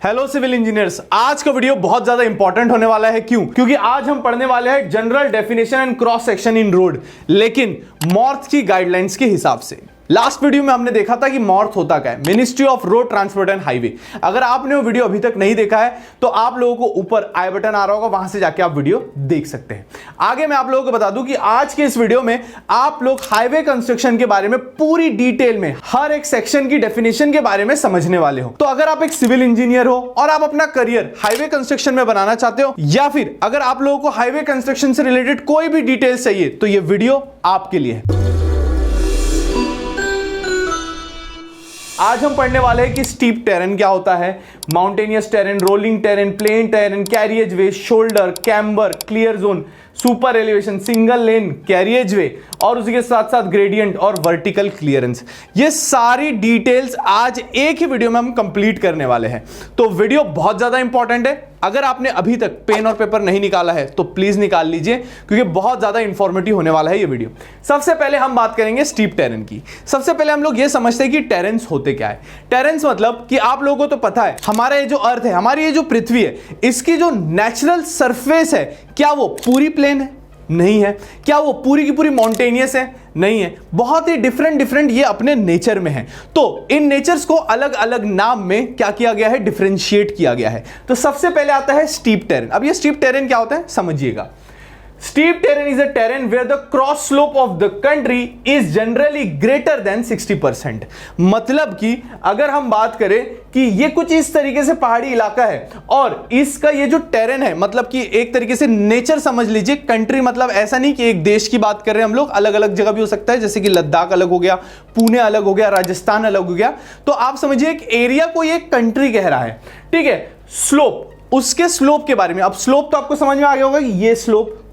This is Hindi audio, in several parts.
हेलो सिविल इंजीनियर्स, आज का वीडियो बहुत ज्यादा इंपॉर्टेंट होने वाला है। क्यों? क्योंकि आज हम पढ़ने वाले हैं general definition and cross section in road, लेकिन मॉर्थ की गाइडलाइंस के हिसाब से। लास्ट वीडियो में हमने देखा था कि मॉर्थ होता क्या है, ministry of road transport and highway. अगर आपने वो वीडियो अभी तक नहीं देखा है तो आप लोगों को ऊपर आई बटन आ रहा होगा, वहां से जाके आप वीडियो देख सकते हैं। आगे मैं आप लोगों को बता दूं कि आज के इस वीडियो में आप लोग हाईवे कंस्ट्रक्शन के बारे में पूरी डिटेल में हर एक सेक्शन की डेफिनेशन के बारे में समझने वाले हो। तो अगर आप एक सिविल इंजीनियर हो और आप अपना करियर हाईवे कंस्ट्रक्शन में बनाना चाहते हो, या फिर अगर आप लोगों को हाईवे कंस्ट्रक्शन से रिलेटेड कोई भी डिटेल्स चाहिए, तो ये वीडियो आपके लिए है। आज हम पढ़ने वाले हैं कि स्टीप टेरेन क्या होता है, mountainous terrain, rolling terrain, plain terrain, carriageway, shoulder, camber, clear zone, super elevation, single lane, carriageway और उसी के साथ साथ ग्रेडियंट और वर्टिकल क्लियरेंस। ये सारी डिटेल्स आज एक ही वीडियो में हम कंप्लीट करने वाले हैं। तो वीडियो बहुत ज्यादा इंपॉर्टेंट है। अगर आपने अभी तक पेन और पेपर नहीं निकाला है तो प्लीज निकाल लीजिए, क्योंकि बहुत ज्यादा इंफॉर्मेटिव होने वाला है ये वीडियो। सबसे पहले हम बात करेंगे स्टीप टेरेन की। सबसे पहले हम लोग ये समझते हैं कि टेरेन्स होते क्या है। टेरेन्स मतलब कि आप लोगों को तो पता है, हमारा ये जो अर्थ है, हमारी ये जो पृथ्वी है, इसकी जो नेचुरल सरफेस है, क्या वो पूरी प्लेन है? नहीं है। क्या वो पूरी की पूरी माउंटेनियस है? नहीं है। बहुत ही डिफरेंट ये अपने नेचर में है। तो इन नेचर्स को अलग अलग नाम में क्या किया गया है, डिफरेंशिएट किया गया है। तो सबसे पहले आता है स्टीप टेरेन। अब ये स्टीप टेरेन क्या होता है समझिएगा। Steep terrain is a terrain where the cross slope of the country is generally greater than 60%। मतलब कि अगर हम बात करें कि ये कुछ इस तरीके से पहाड़ी इलाका है और इसका ये जो टेरेन है, मतलब कि एक तरीके से नेचर समझ लीजिए। कंट्री मतलब ऐसा नहीं कि एक देश की बात कर रहे हैं हम लोग, अलग अलग जगह भी हो सकता है, जैसे कि लद्दाख अलग हो गया, पुणे अलग हो गया, राजस्थान अलग हो गया। तो आप समझिए एक एरिया को ये कंट्री कह रहा है, ठीक है। स्लोप, उसके स्लोप के बारे में। अब स्लोप तो आपको समझ में आ गया होगा कि ये स्लोप,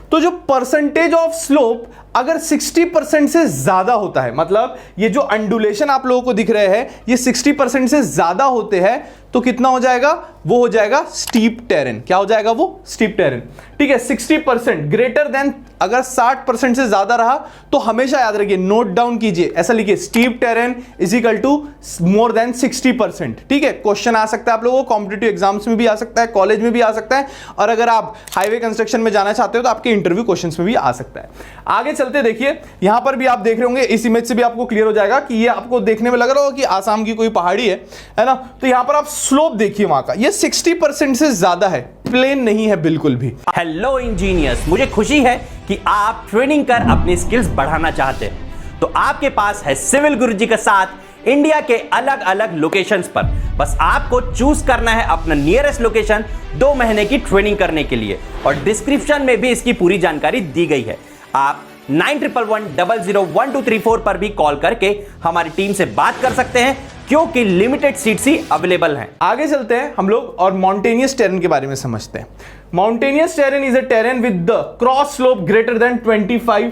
तो जो परसेंटेज ऑफ स्लोप अगर 60% से ज्यादा होता है, मतलब ये जो अंडुलेशन आप लोगों को दिख रहे हैं ये 60% से ज्यादा होते हैं, तो कितना हो जाएगा? वो हो जाएगा स्टीप टेरेन। क्या हो जाएगा वो? स्टीप टेरेन, ठीक है। 60% ग्रेटर देन, अगर 60% से ज्यादा रहा तो हमेशा याद रखिए, नोट डाउन कीजिए, ऐसा लिखिए, steep terrain is equal to more than 60%, ठीक है। क्वेश्चन आ सकता है आप लोगों को, कॉम्पिटिटिव एग्जाम्स में भी आ सकता है, कॉलेज में भी आ सकता है, और अगर आप हाईवे कंस्ट्रक्शन में जाना चाहते हो तो आपके इंटरव्यू क्वेश्चंस में भी आ सकता है। आगे चलते देखिए, यहां पर भी आप देख रहे होंगे, इस इमेज से भी आपको क्लियर हो जाएगा कि ये आपको देखने में लग रहा होगा कि आसाम की कोई पहाड़ी है ना। तो यहां पर आप स्लोप देखिए वहां का, ये 60% से ज्यादा है, प्लेन नहीं है बिल्कुल भी। हेलो इंजीनियर्स, मुझे खुशी है कि आप ट्रेनिंग कर अपनी स्किल्स बढ़ाना चाहते हैं। तो आपके पास है सिविल गुरुजी का साथ इंडिया के अलग अलग लोकेशंस पर। बस आपको चूज करना है अपना नियरेस्ट लोकेशन 2 महीने की ट्रेनिंग करने के लिए, और डिस्क्रिप्शन में भी इसकी पूरी जानकारी दी गई है। आप 9111001234 पर भी कॉल करके हमारी टीम से बात कर सकते हैं, क्योंकि लिमिटेड सीट्स ही अवेलेबल हैं। आगे चलते हैं हम लोग और माउंटेनियस टेरेन के बारे में समझते हैं। Mountainous terrain is a terrain with the cross slope greater then 25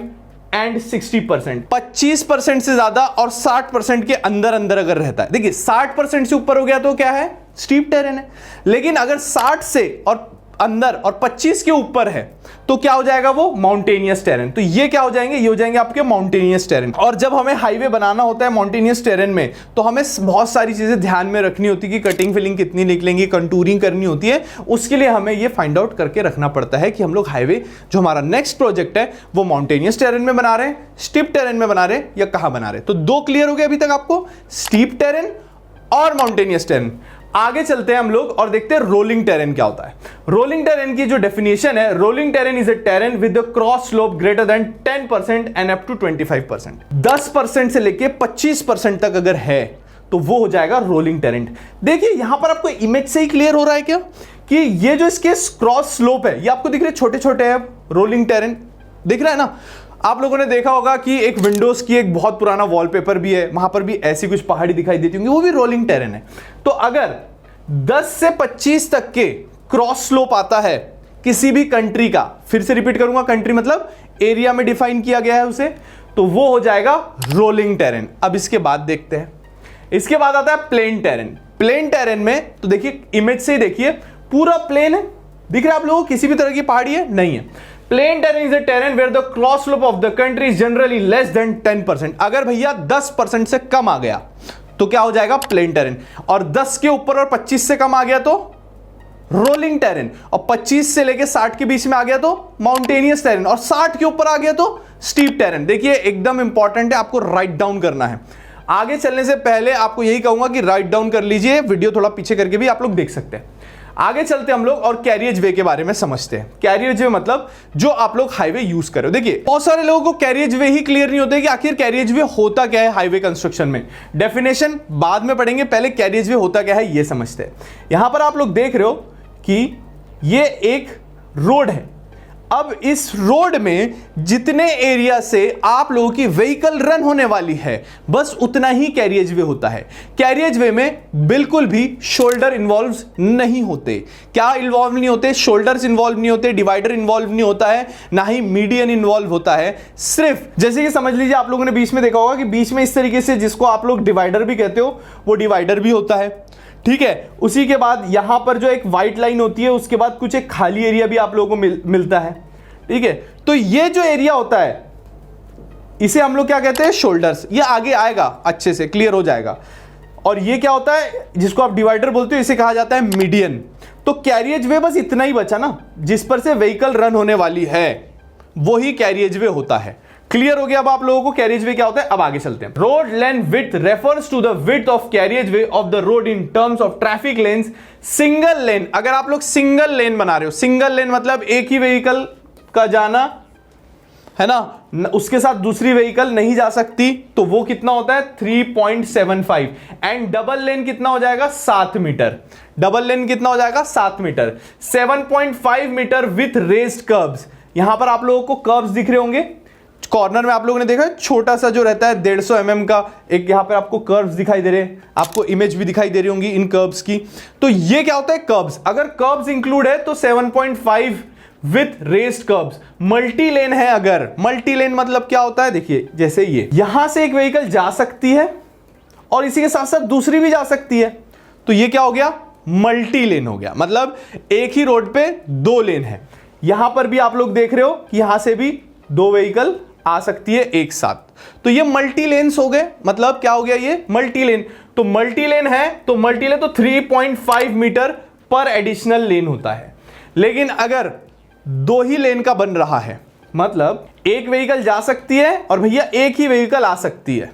and 60%। 25% से ज्यादा और 60% के अंदर अंदर अगर रहता है, देखिए 60% से ऊपर हो गया तो क्या है? स्टीप टेरेन है। लेकिन अगर 60 से और अंदर और 25 के ऊपर है तो क्या हो जाएगा? वो माउंटेनियस टेरेन। तो ये क्या हो जाएंगे? ये हो जाएंगे आपके माउंटेनियस टेरेन। और जब हमें हाईवे बनाना होता है माउंटेनियस टेरेन में, तो हमें बहुत सारी चीजें ध्यान में रखनी होती है कि कटिंग फिलिंग कितनी निकलेंगी, कंटूरिंग करनी होती है। उसके लिए हमें ये फाइंड आउट करके रखना पड़ता है कि हम लोग हाईवे, जो हमारा नेक्स्ट प्रोजेक्ट है, वो माउंटेनियस टेरेन में बना रहे हैं, स्टीप टेरेन में बना रहे हैं, या कहां बना रहे हैं। तो 2 क्लियर हो गए अभी तक आपको, स्टीप टेरेन और माउंटेनियस टेरेन। आगे चलते हैं हम लोग और देखते हैं रोलिंग टेरेन क्या होता है। रोलिंग टेरेन की जो डेफिनेशन है, rolling terrain is a terrain with the cross slope greater than 10% and up to 25%। 10% से लेके 25% तक अगर है तो वो हो जाएगा रोलिंग टेरेन। देखिए यहां पर आपको इमेज से ही क्लियर हो रहा है क्या कि ये जो इसके क्रॉस स्लोप है, ये आपको दिख रहे छोटे छोटे है, रोलिंग टेरेन दिख रहा है ना। आप लोगों ने देखा होगा कि एक विंडोज की एक बहुत पुराना वॉलपेपर भी है, वहां पर भी ऐसी कुछ पहाड़ी दिखाई देती होंगी, वो भी रोलिंग टेरेन है। तो अगर 10 से 25 तक के क्रॉस स्लोप आता है किसी भी कंट्री का, फिर से रिपीट करूंगा, कंट्री मतलब एरिया में डिफाइन किया गया है उसे, तो वो हो जाएगा रोलिंग टेरेन। अब इसके बाद देखते हैं, इसके बाद आता है प्लेन टेरेन। प्लेन टेरेन में तो देखिए इमेज से ही देखिए, पूरा प्लेन है, दिख रहा है आप लोगों को? किसी भी तरह की पहाड़ी है नहीं है। Plain terrain is a terrain where the cross slope of the country is generally less than 10%। अगर भैया 10% से कम आ गया तो क्या हो जाएगा, प्लेन टेरेन। और 10 के ऊपर और 25 से कम आ गया तो रोलिंग टेरेन, और 25 से लेके 60 के बीच में आ गया तो माउंटेनियस टेरेन, और 60 के ऊपर आ गया तो स्टीप टेरेन। देखिए एकदम इंपॉर्टेंट है, आपको राइट डाउन करना है। आगे चलने से पहले आपको यही कहूंगा कि राइट डाउन कर लीजिए, वीडियो थोड़ा पीछे करके भी आप लोग देख सकते हैं। आगे चलते हम लोग और कैरियज वे के बारे में समझते हैं। कैरियज वे मतलब जो आप लोग हाईवे यूज कर रहे हो। देखिए बहुत सारे लोगों को कैरियज वे ही क्लियर नहीं होते कि आखिर कैरियज वे होता क्या है हाईवे कंस्ट्रक्शन में। डेफिनेशन बाद में पढ़ेंगे, पहले कैरियज वे होता क्या है ये समझते हैं। यहां पर आप लोग देख रहे हो कि ये एक रोड है। अब इस रोड में जितने एरिया से आप लोगों की व्हीकल रन होने वाली है बस उतना ही कैरियज वे होता है। कैरियज वे में बिल्कुल भी शोल्डर इन्वॉल्व नहीं होते। क्या इन्वॉल्व नहीं होते? शोल्डर्स इन्वॉल्व नहीं होते, डिवाइडर इन्वॉल्व नहीं होता है, ना ही मीडियन इन्वॉल्व होता है। सिर्फ जैसे कि समझ लीजिए आप लोगों ने बीच में देखा होगा कि बीच में इस तरीके से, जिसको आप लोग डिवाइडर भी कहते हो, वो डिवाइडर भी होता है, ठीक है। उसी के बाद यहां पर जो एक व्हाइट लाइन होती है, उसके बाद कुछ एक खाली एरिया भी आप लोगों को मिलता है, ठीक है। तो ये जो एरिया होता है इसे हम लोग क्या कहते हैं, शोल्डर्स। ये आगे आएगा, अच्छे से क्लियर हो जाएगा। और ये क्या होता है जिसको आप डिवाइडर बोलते हो, इसे कहा जाता है मीडियन। तो कैरियज वे बस इतना ही बचा ना, जिस पर से व्हीकल रन होने वाली है वही कैरियज वे होता है। क्लियर हो गया अब आप लोगों को कैरियज वे क्या होता है। अब आगे चलते हैं। Road length width refers to the width of carriageway of the road in terms of traffic lanes. Single lane, अगर आप लोग सिंगल लेन बना रहे हो, सिंगल लेन मतलब एक ही व्हीकल का जाना है ना, उसके साथ दूसरी व्हीकल नहीं जा सकती, तो वो कितना होता है 3.75। एंड डबल लेन कितना हो जाएगा 7 मीटर। डबल लेन कितना हो जाएगा 7 metre. 7.5 metre with raised curves. यहां पर आप लोगों को कर्व्स दिख रहे होंगे, कॉर्नर में आप लोगों ने देखा छोटा सा जो रहता है 150 mm का एक, यहां पर आपको कर्व्स दिखाई दे रहे हैं, आपको इमेज भी दिखाई दे रही होंगी इन कर्व्स की। तो ये क्या होता है कर्व्स। अगर कर्व्स इंक्लूड है तो 7.5 with raised curves. Multi lane है, अगर मल्टी लेन मतलब क्या होता है, देखिए जैसे ये यहां से एक व्हीकल जा सकती है और इसी के साथ साथ दूसरी भी जा सकती है, तो ये क्या हो गया, मल्टी लेन हो गया। मतलब एक ही रोड पे 2 लेन है। यहां पर भी आप लोग देख रहे हो कि यहां से भी 2 व्हीकल आ सकती है एक साथ, तो ये मल्टी लेन्स हो गए। मतलब क्या हो गया, ये मल्टी लेन। तो मल्टी लेन है तो मल्टी लेन तो 3.5 मीटर पर एडिशनल लेन होता है। लेकिन अगर 2 ही लेन का बन रहा है, मतलब एक व्हीकल जा सकती है और भैया एक ही व्हीकल आ सकती है,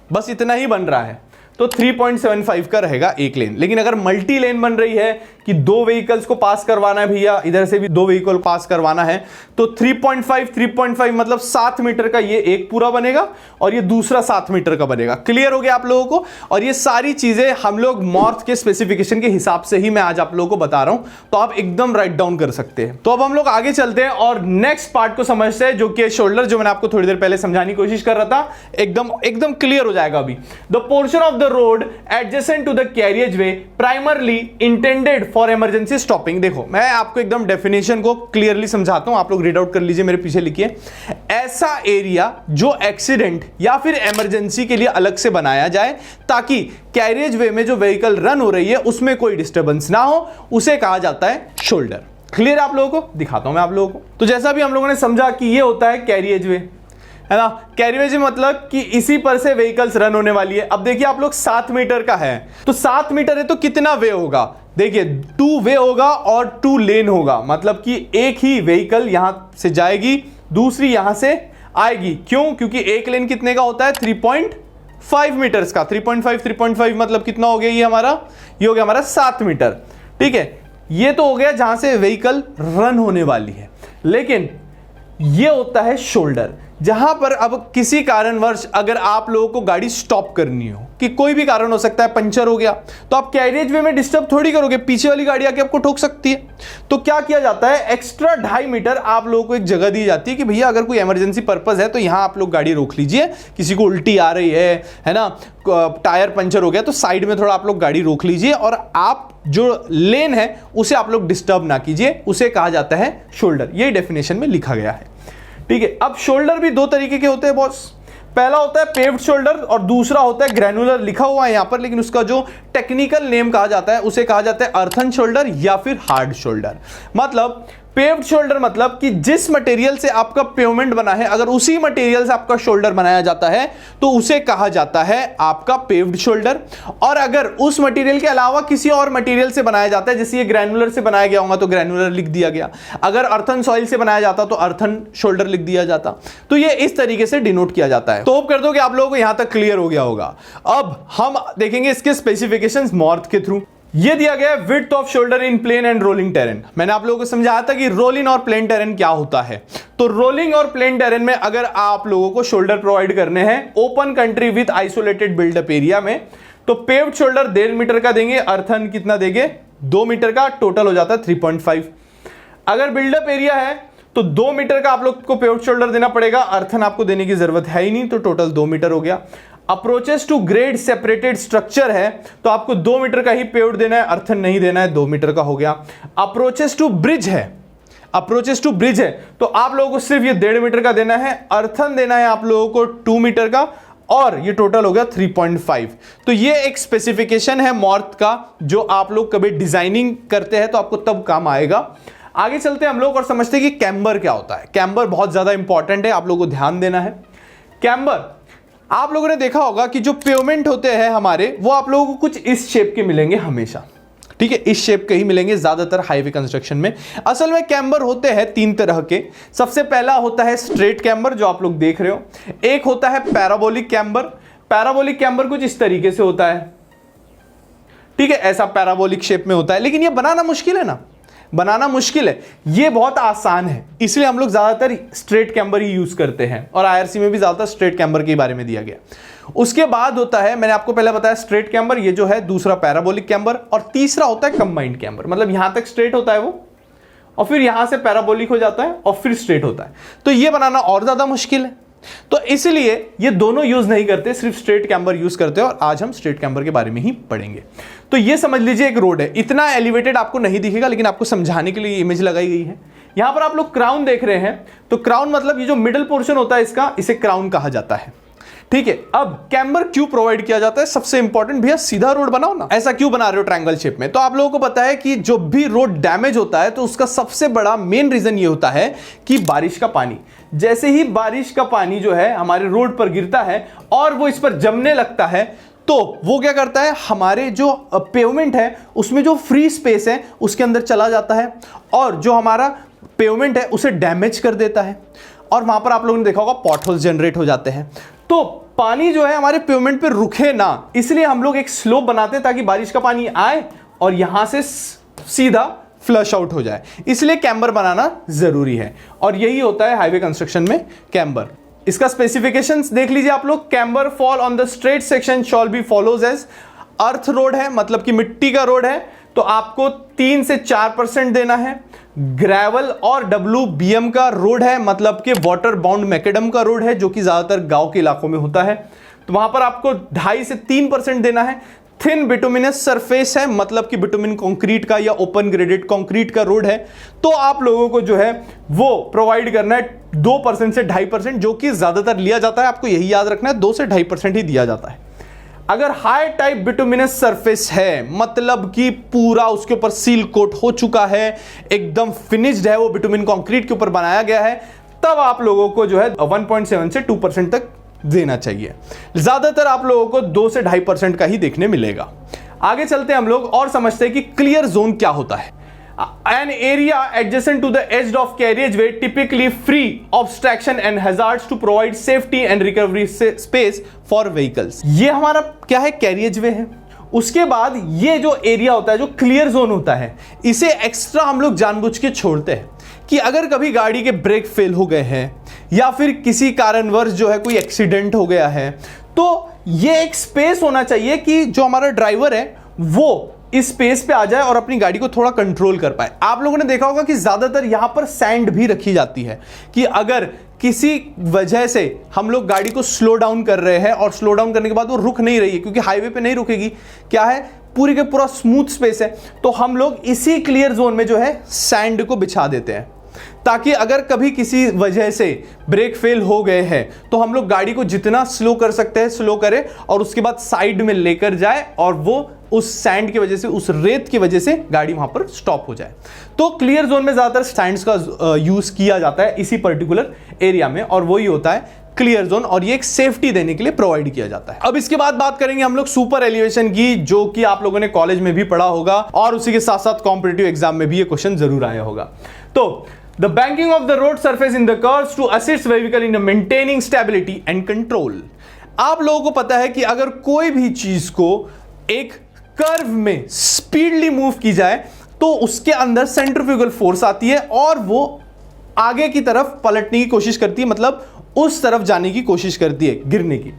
बस इतना ही बन रहा है, तो 3.75 का रहेगा एक लेन। लेकिन अगर मल्टी लेन बन रही है कि 2 व्हीकल्स को पास करवाना है, भैया इधर से भी 2 व्हीकल पास करवाना है, तो 3.5 मतलब 7 मीटर का ये एक पूरा बनेगा और ये दूसरा 7 मीटर का बनेगा। क्लियर हो गया आप लोगों को। और ये सारी चीजें हम लोग मॉर्थ के स्पेसिफिकेशन के हिसाब से ही मैं आज आप लोगों को बता रहा हूं, तो आप एकदम राइट डाउन कर सकते हैं। तो अब हम लोग आगे चलते हैं और नेक्स्ट पार्ट को समझते हैं, जो कि शोल्डर, जो मैंने आपको थोड़ी देर पहले समझाने की कोशिश कर रहा था। एकदम क्लियर हो जाएगा अभी। The portion of the road adjacent to the carriageway primarily intended for emergency stopping. देखो मैं आपको एकदम डेफिनेशन को क्लियरली समझाता हूं, आप लोग रीड आउट कर लीजिए, मेरे पीछे लिखिए। ऐसा एरिया जो एक्सीडेंट या फिर इमरजेंसी के लिए अलग से बनाया जाए ताकि कैरियजवे में जो व्हीकल रन हो रही है उसमें कोई डिस्टर्बेंस ना हो, उसे कहा जाता है शोल्डर। क्लियर आप लोगों को, दिखाता हूं मैं आप लोगों को। तो जैसा भी हम लोगों ने समझा कि ये होता है कैरियजवे, है ना। कैरियजवे मतलब कि इसी पर से व्हीकल्स रन होने वाली है। अब देखिए आप लोग 7 मीटर का है, तो 7 मीटर है तो कितना वे होगा, देखिए 2 वे होगा और 2 लेन होगा। मतलब कि एक ही व्हीकल यहां से जाएगी, दूसरी यहां से आएगी। क्यों? क्योंकि एक लेन कितने का होता है 3.5 मीटर्स का। 3.5 मतलब कितना हो गया ये हमारा, ये हो गया हमारा 7 मीटर, ठीक है। ये तो हो गया जहां से व्हीकल रन होने वाली है। लेकिन ये होता है शोल्डर, जहां पर अब किसी कारणवश अगर आप लोगों को गाड़ी स्टॉप करनी हो, कि कोई भी कारण हो सकता है, पंचर हो गया, तो आप कैरियज वे में डिस्टर्ब थोड़ी करोगे, पीछे वाली गाड़ी आके आपको ठोक सकती है। तो क्या किया जाता है, एक्स्ट्रा 2.5 मीटर आप लोगों को एक जगह दी जाती है कि भैया अगर कोई इमरजेंसी पर्पस है तो यहां आप लोग गाड़ी रोक लीजिए। किसी को उल्टी आ रही है ना, टायर पंचर हो गया, तो साइड में थोड़ा आप लोग गाड़ी रोक लीजिए और आप जो लेन है उसे आप लोग डिस्टर्ब ना कीजिए, उसे कहा जाता है शोल्डर। ये डेफिनेशन में लिखा गया है, ठीक है। अब शोल्डर भी 2 तरीके के होते हैं बॉस। पहला होता है पेव्ड शोल्डर और दूसरा होता है ग्रैनुलर। लिखा हुआ है यहां पर, लेकिन उसका जो टेक्निकल नेम कहा जाता है उसे कहा जाता है अर्थन शोल्डर या फिर हार्ड शोल्डर। मतलब पेव्ड शोल्डर मतलब कि जिस मटेरियल से आपका पेवमेंट बना है, अगर उसी मटेरियल से आपका शोल्डर बनाया जाता है तो उसे कहा जाता है आपका पेव्ड शोल्डर। और अगर उस मटेरियल के अलावा किसी और मटेरियल से बनाया जाता है, जैसे ये ग्रैनुलर से बनाया गया होगा तो ग्रैनुलर लिख दिया गया, अगर अर्थन सॉइल से बनाया जाता तो अर्थन शोल्डर लिख दिया जाता। तो ये इस तरीके से डिनोट किया जाता है। तो होप कर दो कि आप लोगों को यहां तक क्लियर हो गया होगा। अब हम देखेंगे इसके स्पेसिफिकेशंस मॉर्थ के थ्रू। ये दिया गया है width of shoulder in plain and rolling terrain. मैंने आप लोगों को समझाया था कि रोलिंग और प्लेन टेरेन क्या होता है। तो रोलिंग और प्लेन टेरेन में अगर आप लोगों को शोल्डर प्रोवाइड करने हैं open country with isolated built up area में, तो पेव्ड शोल्डर 1.5 मीटर का देंगे, अर्थन कितना देंगे 2 मीटर का, टोटल हो जाता है 3.5। अगर बिल्डअप एरिया है तो 2 मीटर का आप लोग को पेव्ड शोल्डर देना पड़ेगा, अर्थन आपको देने की जरूरत है ही नहीं, तो टोटल 2 मीटर हो गया। Approaches to grade separated structure है तो आपको 2 मीटर का ही पेव्ड देना है, अर्थन नहीं देना है, 2 मीटर का हो गया। अप्रोचेस टू ब्रिज है, अप्रोचेस टू ब्रिज है तो आप लोगों को सिर्फ ये 1.5 मीटर का देना है, अर्थन देना है आप लोगों को 2 मीटर का, और ये टोटल हो गया 3.5। तो ये एक स्पेसिफिकेशन है मॉर्थ का जो आप लोग कभी डिजाइनिंग करते हैं तो आपको तब काम आएगा। आगे चलते हैं हम लोग और समझते हैं कि कैम्बर क्या होता है। कैम्बर बहुत ज्यादा इंपॉर्टेंट है, आप लोगों को ध्यान देना है। कैम्बर आप लोगों ने देखा होगा कि जो पेवमेंट होते हैं हमारे वो आप लोगों को कुछ इस शेप के मिलेंगे हमेशा, ठीक है, इस शेप के ही मिलेंगे ज्यादातर हाईवे कंस्ट्रक्शन में। असल में कैम्बर होते हैं 3 तरह के। सबसे पहला होता है स्ट्रेट कैम्बर जो आप लोग देख रहे हो, एक होता है पैराबोलिक कैम्बर। पैराबोलिक कैम्बर कुछ इस तरीके से होता है, ठीक है, ऐसा पैराबोलिक शेप में होता है, लेकिन ये बनाना मुश्किल है ना, बनाना मुश्किल है। ये बहुत आसान है, इसलिए हम लोग ज्यादातर स्ट्रेट कैम्बर ही यूज करते हैं और आईआरसी में भी ज्यादातर स्ट्रेट कैम्बर के बारे में दिया गया। उसके बाद होता है, मैंने आपको पहले बताया स्ट्रेट कैम्बर, ये जो है दूसरा पैराबोलिक कैम्बर, और तीसरा होता है कंबाइंड कैम्बर, मतलब यहां तक स्ट्रेट होता है वो और फिर यहां से पैराबोलिक हो जाता है और फिर स्ट्रेट होता है। तो ये बनाना और ज्यादा मुश्किल है, तो इसलिए ये दोनों यूज नहीं करते, सिर्फ स्ट्रेट कैम्बर यूज करते हैं और आज हम स्ट्रेट कैम्बर के बारे में ही पढ़ेंगे। तो ये समझ लीजिए एक रोड है, इतना एलिवेटेड आपको नहीं दिखेगा लेकिन आपको समझाने के लिए इमेज लगाई गई है। यहां पर आप लोग क्राउन देख रहे हैं, तो क्राउन मतलब ये जो मिडिल पोर्शन होता है इसका, इसे क्राउन कहा जाता है, ठीक है। अब कैम्बर क्यों प्रोवाइड किया जाता है, सबसे इंपॉर्टेंट, भैया सीधा रोड बनाओ ना, ऐसा क्यों बना रहे हो ट्रायंगल शेप में। तो आप लोगों को पता है कि जो भी रोड डैमेज होता है तो उसका सबसे बड़ा मेन रीजन ये होता है कि बारिश का पानी, जैसे ही बारिश का पानी जो है हमारे रोड पर गिरता है और वो इस पर जमने लगता है तो वो क्या करता है, हमारे जो पेवमेंट है उसमें जो फ्री स्पेस है उसके अंदर चला जाता है और जो हमारा पेवमेंट है उसे डैमेज कर देता है, और वहां पर आप लोगों ने देखा होगा पॉटहोल्स जनरेट हो जाते हैं। तो पानी जो है हमारे पेवमेंट पे रुके ना, इसलिए हम लोग एक स्लोप बनाते हैं ताकि बारिश का पानी आए और यहां से सीधा फ्लश आउट हो जाए, इसलिए कैम्बर बनाना जरूरी है, और यही होता है हाईवे कंस्ट्रक्शन में कैम्बर। इसका स्पेसिफिकेशंस देख लीजिए आप लोग। Camber fall on the straight section shall be follows as, earth road है मतलब कि मिट्टी का रोड है तो आपको 3 से 4% देना है। ग्रेवल और WBM का रोड है मतलब कि वाटर बाउंड मैकेडम का रोड है जो कि ज्यादातर गांव के इलाकों में होता है, तो वहां पर आपको 2.5 से 3% देना है। थिन बिटुमिनस सरफेस है मतलब कि बिटुमिन कंक्रीट का या ओपन ग्रेडेड कंक्रीट का रोड है, तो आप लोगों को जो है वो प्रोवाइड करना है 2% से 2.5%, जो कि ज्यादातर लिया जाता है, आपको यही याद रखना है 2 से 2.5% ही दिया जाता है। अगर हाई टाइप बिटुमिनस सरफेस है मतलब कि पूरा उसके ऊपर सील कोट हो चुका है, एकदम फिनिश्ड है, वो बिटुमिन कंक्रीट के ऊपर बनाया गया है, तब आप लोगों को जो है 1.7 से 2% तक देना चाहिए। ज्यादातर आप लोगों को 2 से 2.5% का ही देखने मिलेगा। आगे चलते हैं हम लोग और समझते हैं कि क्लियर जोन क्या होता है। An area adjacent to the edge of carriageway typically free obstruction and hazards to provide safety and recovery space for vehicles। ये हमारा क्या है, कैरियजवे है। उसके बाद ये जो एरिया होता है, जो क्लियर जोन होता है, इसे एक्स्ट्रा हम लोग जानबूझ के छोड़ते हैं कि अगर कभी गाड़ी के ब्रेक फेल हो गए हैं या फिर किसी कारणवश जो है कोई एक्सीडेंट हो गया है, तो ये एक स्पेस होना चाहिए कि जो हमारा ड्राइवर है वो इस स्पेस पे आ जाए और अपनी गाड़ी को थोड़ा कंट्रोल कर पाए। आप लोगों ने देखा होगा कि ज्यादातर यहां पर सैंड भी रखी जाती है कि अगर किसी वजह से हम लोग गाड़ी को स्लो डाउन कर रहे हैं और स्लो डाउन करने के बाद वो रुक नहीं रही है, क्योंकि हाईवे पे नहीं रुकेगी, क्या है पूरी के पूरा स्मूथ स्पेस है, तो हम लोग इसी क्लियर जोन में जो है सैंड को बिछा देते हैं ताकि अगर कभी किसी वजह से ब्रेक फेल हो गए हैं तो हम लोग गाड़ी को जितना स्लो कर सकते हैं स्लो करें और उसके बाद साइड में लेकर जाए और वो उस सैंड की वजह से, उस रेत की वजह से गाड़ी वहां पर स्टॉप हो जाए। तो क्लियर जोन में ज्यादातर सैंड्स का यूज किया जाता है इसी पर्टिकुलर एरिया में, और वही होता है क्लियर जोन, और ये एक सेफ्टी देने के लिए प्रोवाइड किया जाता है। अब इसके बाद बात करेंगे हम लोग सुपर एलिवेशन की, जो कि आप लोगों ने कॉलेज में भी पढ़ा होगा और उसी के साथ साथ कॉम्पिटिटिव एग्जाम में भी ये क्वेश्चन जरूर आया होगा। तो the banking of the road surface in the curves to assist vehicle in maintaining stability and control. आप लोगों को पता है कि अगर कोई भी चीज को एक कर्व में स्पीडली मूव की जाए तो उसके अंदर सेंट्रीफ्यूगल फोर्स आती है और वो आगे की तरफ पलटने की कोशिश करती है, मतलब उस तरफ जाने की कोशिश करती है, गिरने की।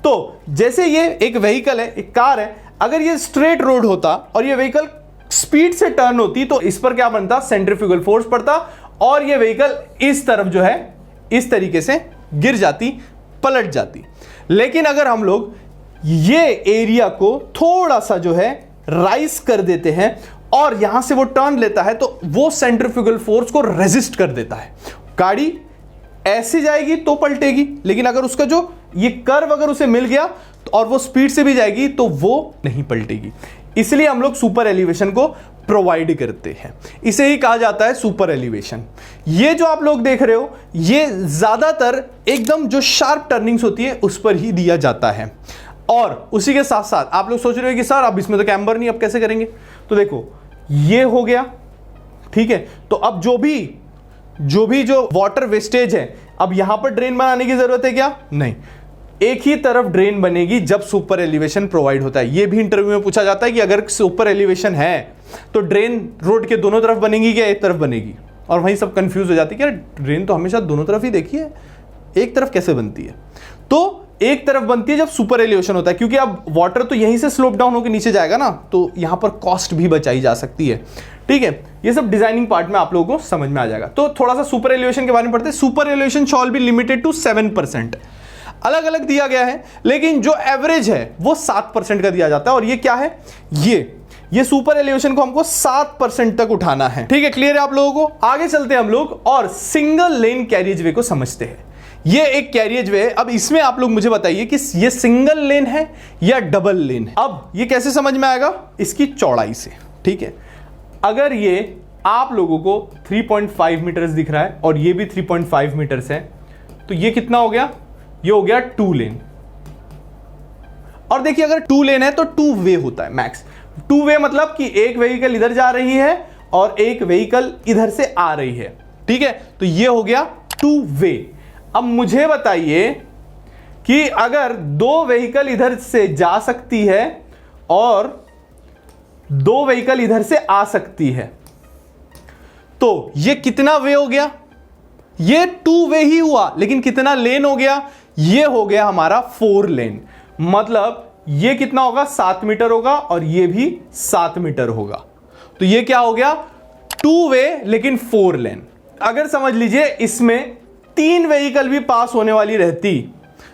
तो जैसे ये एक व्हीकल है, एक कार है, अगर ये स्ट्रेट रोड होता और ये व्हीकल स्पीड से टर्न होती तो इस पर क्या बनता, सेंट्रीफ्यूगल फोर्स पड़ता और ये व्हीकल इस तरफ जो है इस तरीके से गिर जाती, पलट जाती। लेकिन अगर हम लोग ये एरिया को थोड़ा सा जो है राइज कर देते हैं और यहां से वो टर्न लेता है तो वो सेंट्रीफ्यूगल फोर्स को रेजिस्ट कर देता है। गाड़ी ऐसे जाएगी तो पलटेगी, लेकिन अगर उसका जो ये कर्व अगर उसे मिल गया और वो स्पीड से भी जाएगी तो वो नहीं पलटेगी। इसलिए हम लोग सुपर एलिवेशन को प्रोवाइड करते हैं, इसे ही कहा जाता है सुपर एलिवेशन। ये जो आप लोग देख रहे हो ये ज्यादातर एकदम जो शार्प टर्निंग्स होती है उस पर ही दिया जाता है। और उसी के साथ साथ आप लोग सोच रहे हो कि सर अब इसमें तो कैम्बर नहीं, अब कैसे करेंगे? तो देखो ये हो गया, ठीक है। तो अब जो भी वाटर वेस्टेज है, अब यहां पर ड्रेन बनाने की जरूरत है क्या? नहीं, एक ही तरफ ड्रेन बनेगी जब सुपर एलिवेशन प्रोवाइड होता है। यह भी इंटरव्यू में पूछा जाता है कि अगर सुपर एलिवेशन है तो ड्रेन रोड के दोनों तरफ बनेगी क्या एक तरफ बनेगी? और वहीं सब कंफ्यूज हो जाती है कि ड्रेन तो हमेशा दोनों तरफ ही देखी है, एक तरफ कैसे बनती है? तो एक तरफ बनती है जब सुपर एलिवेशन होता है, क्योंकि अब वाटर तो यहीं से स्लोप डाउन होकर नीचे जाएगा ना, तो यहां पर कॉस्ट भी बचाई जा सकती है, ठीक है। ये सब डिजाइनिंग पार्ट में आप लोगों को समझ में आ जाएगा। तो थोड़ा सा सुपर एलिवेशन के बारे में पढ़ते हैं। Super elevation shall be limited to 7%। अलग अलग दिया गया है, लेकिन जो एवरेज है वो 7% का दिया जाता है। और ये क्या है? ये सुपर एलिवेशन को हमको 7% तक उठाना है, ठीक है। क्लियर है आप लोगों को? आगे चलते हैं हम लोग और सिंगल लेन कैरियज वे को समझते हैं। ये एक कैरियज वे है। अब इसमें आप लोग मुझे बताइए कि ये सिंगल लेन है या डबल लेन है। अब ये कैसे समझ में आएगा? इसकी चौड़ाई से, ठीक है। अगर ये आप लोगों को 3.5 मीटर्स दिख रहा है और ये भी 3.5 मीटर्स है, तो ये कितना हो गया? ये हो गया 2 लेन। और देखिए अगर 2 लेन है तो 2 वे होता है मैक्स। 2 वे मतलब कि एक व्हीकल इधर जा रही है और एक व्हीकल इधर से आ रही है, ठीक है। तो ये हो गया 2 वे। अब मुझे बताइए कि अगर 2 व्हीकल इधर से जा सकती है और 2 व्हीकल इधर से आ सकती है, तो ये कितना वे हो गया? ये 2 वे ही हुआ, लेकिन कितना लेन हो गया? ये हो गया हमारा 4 लेन। मतलब ये कितना होगा? 7 मीटर होगा और ये भी 7 मीटर होगा। तो ये क्या हो गया? 2 वे लेकिन 4 लेन। अगर समझ लीजिए इसमें 3 व्हीकल भी पास होने वाली रहती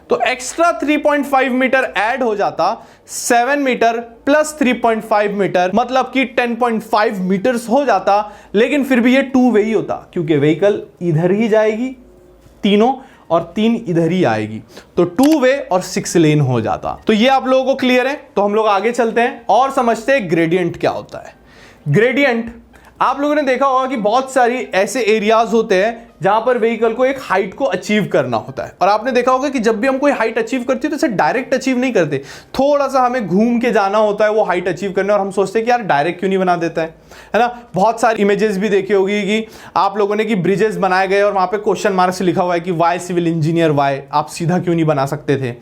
तो एक्स्ट्रा 3.5 मीटर ऐड हो जाता, 7 मीटर प्लस 3.5 मीटर मतलब कि 10.5 मीटर्स हो जाता। लेकिन फिर भी ये 2 वे ही होता, क्योंकि व्हीकल इधर ही जाएगी तीनों और 3 इधर ही आएगी, तो 2 वे और 6 लेन हो जाता। तो ये आप लोगों को क्लियर है? तो हम लोग आगे चलते हैं और समझते हैं ग्रेडियंट क्या होता है। ग्रेडियंट आप लोगों ने देखा होगा कि बहुत सारी ऐसे एरियाज होते हैं जहां पर व्हीकल को एक हाइट को अचीव करना होता है। और आपने देखा होगा कि जब भी हम कोई हाइट अचीव करते हैं तो इसे डायरेक्ट अचीव नहीं करते, थोड़ा सा हमें घूम के जाना होता है वो हाइट अचीव करने। और हम सोचते हैं कि यार डायरेक्ट क्यों नहीं बना देता है ना। बहुत सारी इमेजेस भी देखी होगी कि आप लोगों ने कि ब्रिजेस बनाए गए और वहां पे क्वेश्चन मार्क से लिखा हुआ है कि वाई सिविल इंजीनियर वाई, आप सीधा क्यों नहीं बना सकते थे?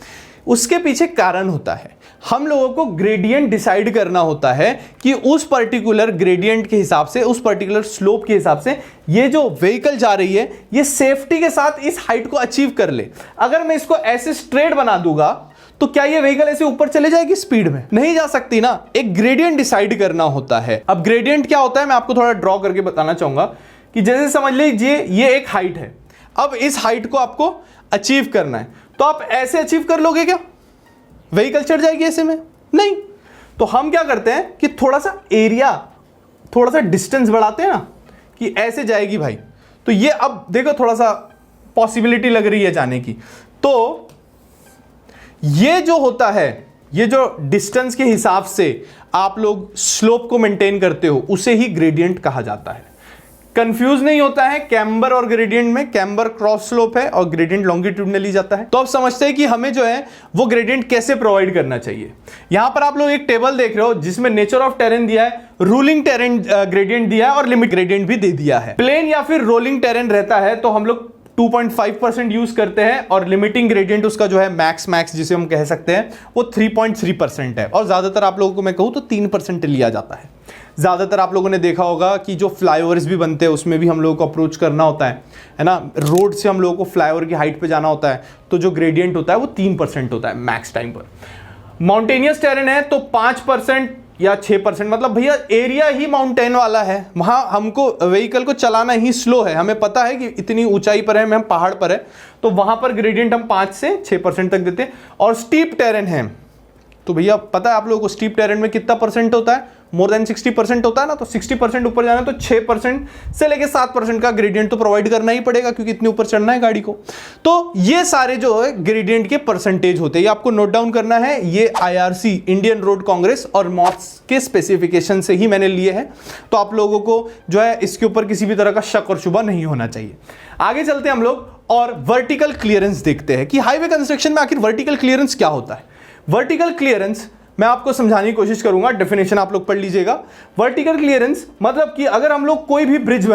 उसके पीछे कारण होता है, हम लोगों को ग्रेडियंट डिसाइड करना होता है कि उस पर्टिकुलर ग्रेडियंट के हिसाब से, उस पर्टिकुलर स्लोप के हिसाब से ये जो व्हीकल जा रही है ये सेफ्टी के साथ इस हाइट को अचीव कर ले। अगर मैं इसको ऐसे स्ट्रेट बना दूंगा तो क्या ये व्हीकल ऐसे ऊपर चले जाएगी स्पीड में? नहीं जा सकती ना। एक ग्रेडियंट डिसाइड करना होता है। अब ग्रेडियंट क्या होता है मैं आपको थोड़ा ड्रॉ करके बताना चाहूंगा कि जैसे समझ लीजिए ये एक हाइट है, अब इस हाइट को आपको अचीव करना है, तो आप ऐसे अचीव कर लोगे क्या? व्हीकल चढ़ जाएगी ऐसे में? नहीं। तो हम क्या करते हैं कि थोड़ा सा एरिया, थोड़ा सा डिस्टेंस बढ़ाते हैं ना कि ऐसे जाएगी भाई। तो ये अब देखो थोड़ा सा पॉसिबिलिटी लग रही है जाने की। तो ये जो होता है, ये जो डिस्टेंस के हिसाब से आप लोग स्लोप को मेंटेन करते हो, उसे ही ग्रेडियंट कहा जाता है। कंफ्यूज नहीं होता है कैम्बर और ग्रेडियंट में, कैम्बर क्रॉस स्लोप है और ग्रेडियंट लॉन्गिट्यूडनली जाता है। तो आप समझते हैं कि हमें जो है वो ग्रेडियंट कैसे प्रोवाइड करना चाहिए। यहां पर आप लोग एक टेबल देख रहे हो जिसमें नेचर ऑफ टेरेन दिया है, रूलिंग टेरेन ग्रेडियंट दिया है और लिमिट ग्रेडियंट भी दे दिया है। प्लेन या फिर रोलिंग टेरेन रहता है तो हम लोग 2.5% यूज करते हैं और लिमिटिंग ग्रेडियंट उसका जो है मैक्स जिसे हम कह सकते हैं वो 3.3% है और ज्यादातर आप लोगों को मैं कहूं तो 3% लिया जाता है। ज्यादातर आप लोगों ने देखा होगा कि जो फ्लाईओवर्स भी बनते हैं उसमें भी हम लोगों को अप्रोच करना होता है ना, रोड से हम लोगों को फ्लाईओवर की हाइट पे जाना होता है तो जो ग्रेडियंट होता है वो 3% होता है मैक्स टाइम पर। माउंटेनियस टेरेन है तो 5% या 6%, मतलब भैया एरिया ही माउंटेन वाला है, वहां हमको व्हीकल को चलाना ही स्लो है, हमें पता है कि इतनी ऊंचाई पर है, हम पहाड़ पर है, तो वहां पर ग्रेडियंट हम 5 से 6% तक देते हैं। और स्टीप टेरेन है तो भैया पता है आप लोगों को स्टीप टेरेन में कितना परसेंट होता है, मोर देन 60% होता है ना, तो 60% ऊपर जाना है तो 6% से लेके 7% का ग्रेडियंट तो प्रोवाइड करना ही पड़ेगा क्योंकि इतने ऊपर चढ़ना है गाड़ी को। तो ये सारे जो है ग्रेडियंट के परसेंटेज होते हैं, ये आपको नोट डाउन करना है। ये IRC इंडियन रोड कांग्रेस और मॉथ्स के स्पेसिफिकेशन से ही मैंने लिए हैं, तो आप लोगों को जो है इसके ऊपर किसी भी तरह का शक और शुबा नहीं होना चाहिए। आगे चलते हैं हम लोग और वर्टिकल क्लियरेंस देखते हैं कि हाईवे कंस्ट्रक्शन में आखिर वर्टिकल क्लियरेंस क्या होता है। वर्टिकल क्लियरेंस मैं आपको समझाने की कोशिश करूंगा, डेफिनेशन आप लोग पढ़ लीजिएगा। वर्टिकल क्लियरेंस मतलब कि अगर हम लोग कोई भी ब्रिज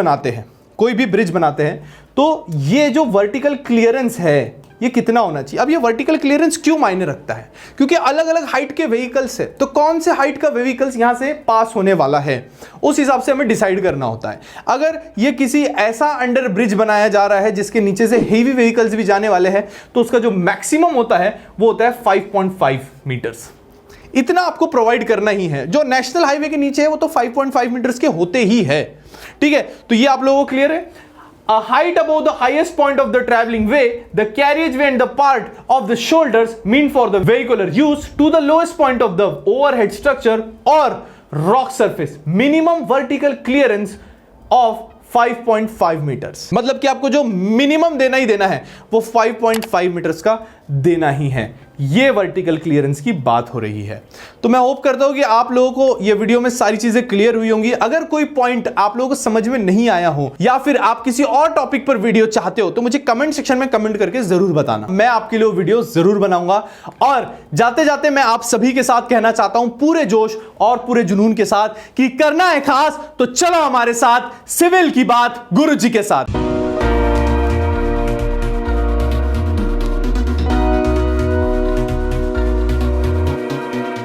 बनाते हैं तो ये जो वर्टिकल क्लियरेंस है ये कितना होना चाहिए। अब ये वर्टिकल क्लियरेंस क्यों मायने रखता है, क्योंकि अलग अलग हाइट के व्हीकल्स है, तो कौन से हाइट का व्हीकल्स यहां से पास होने वाला है उस हिसाब से हमें डिसाइड करना होता है। अगर ये किसी ऐसा अंडर ब्रिज बनाया जा रहा है जिसके नीचे से हेवी व्हीकल्स भी जाने वाले हैं तो उसका जो मैक्सिमम होता है वो होता है 5.5 मीटर्स। इतना आपको प्रोवाइड करना ही है। जो नेशनल हाईवे के नीचे है वो तो 5.5 मीटर्स के होते ही है, ठीक है। तो ये आप लोगों को क्लियर है। A height above the highest point of the traveling way, the carriageway and the part of the shoulders meant for the vehicular use to the lowest point of the overhead structure or rock surface. Minimum vertical clearance of 5.5 metres, मतलब कि आपको जो मिनिमम देना ही देना है वो 5.5 मीटर्स का देना ही है। ये वर्टिकल क्लियरेंस की बात हो रही है। तो मैं होप करता हूं कि आप लोगों को ये वीडियो में सारी चीजें क्लियर हुई होंगी। अगर कोई पॉइंट आप लोगों को समझ में नहीं आया हो या फिर आप किसी और टॉपिक पर वीडियो चाहते हो तो मुझे कमेंट सेक्शन में कमेंट करके जरूर बताना, मैं आपके लिए वीडियो जरूर बनाऊंगा। और जाते जाते मैं आप सभी के साथ कहना चाहता हूं पूरे जोश और पूरे जुनून के साथ कि करना है खास तो चलो हमारे साथ सिविल की बात गुरु जी के साथ।